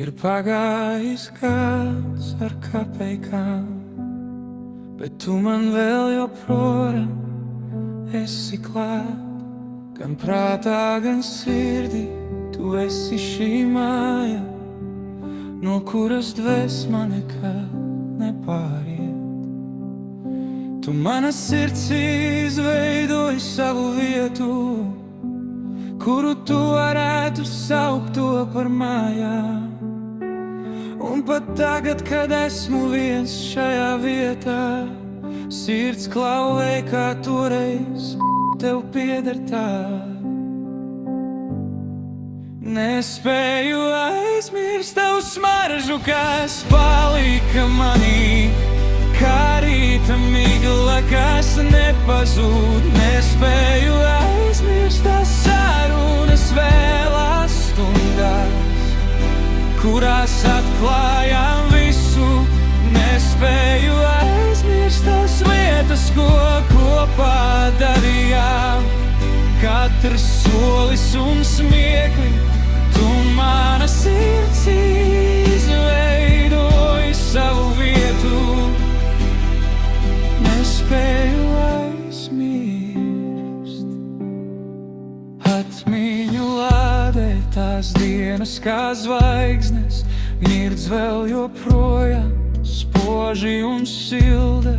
Ir pagājis gads ar kapeikām, bet tu man vēl joprojām esi klāt. Gan prātā, gan sirdī, tu esi šī māja, no kuras dvēsma nekad nepāriet. Tu manas sirds izveidoji savu vietu, kuru tu varētu saukt to par mājām. Un pat tagad, kad esmu viens šajā vietā, sirds klauvē, kā toreiz tev pieder tā. Nespēju aizmirst tavu smaržu, kas palika manī, kā rīta migla, kas nepazūd. Nespēju aizmirst tās sarunas vēlās stundās, kurās atklājām visu. Nespēju aizmirst tās lietas, ko kopā darījām. Katrs solis un smiekli, tu mana sirds izveidoji savu vietu. Nespēju aizmirst. Atmiņu lādē tās dienas kā zvaigznes, mirdz vēl joprojām spoži un silda.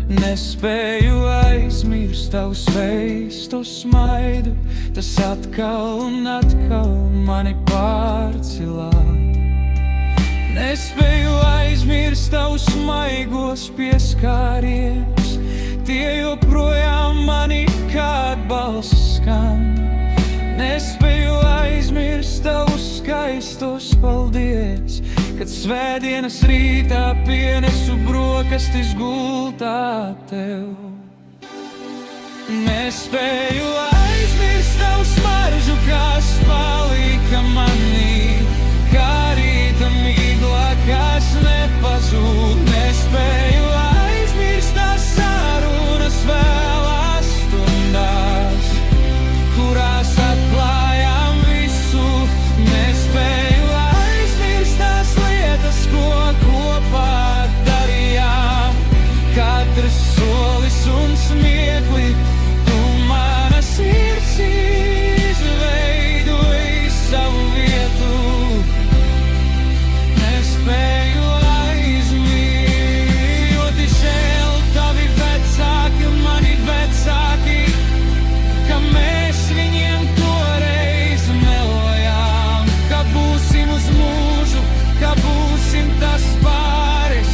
Nespēju aizmirst tavu sveisto smaidu, tas atkal un atkal mani pārcilā. Nespēju aizmirst tavus maigos pieskārienus, tie joprojām mani kā atbalsts skan. Nespēju aizmirst tavus skaistos paldies, kad svētdienas rītā pienesu brokastis gultā tev. Nespēju aizmirst tavu smaržu, kas palika manī, kā rīta migla, kas nepazūd. Nespēju aizmirst tās sarunas vēlās stundās, kurās atklājām visu. Nespēju aizmirst tās lietas, ko kopā darījām. Katrs solis un smiekli, tu mana sirds izveidoji savu vietu. Nespēju aizmirst. Ļoti žēl tavi vecāki, mani vecāki, ka mēs viņiem toreiz melojām, ka būsim uz mūžu, ka būsim tas pāris,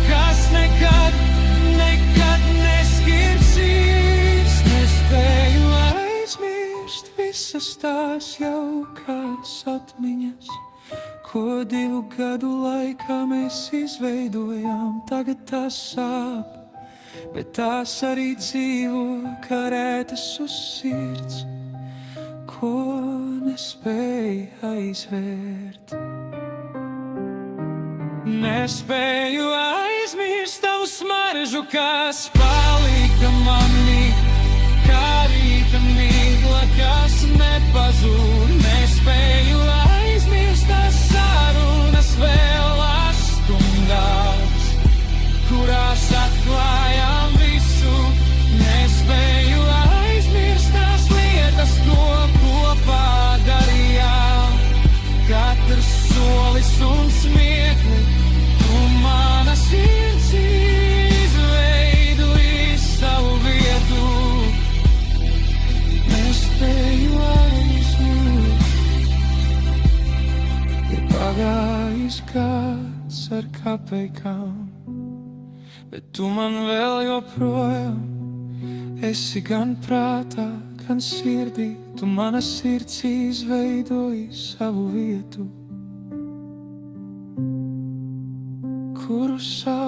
kas nekad, nekad neskirsīs. Nespēju aizmirst visas tās jaukās atmiņas, ko 2 gadu laikā mēs izveidojām. Tagad tās sāp, bet tās arī dzīvo kā rētas uz sirds, ko nespēja aizvērt. Nespēju aizmirst tavu smaržu, kas palika manī, kā rīta migla, kas nepazūd. Nespēju aizmirst tās sarunas vēlās stundās, kurās atklājām visu. Nespēju aizmirst tās lietas, ko kopā darījām. Katrs solis un smiekli, tu mana sirds izveidoji savu vietu. Nespēju aizmirst. Ir pagājis gads ar kapeikām, bet tu man vēl joprojām esi gan prātā, gan sirdī. Tu mana sirds izveidoji savu vietu, kuru sauc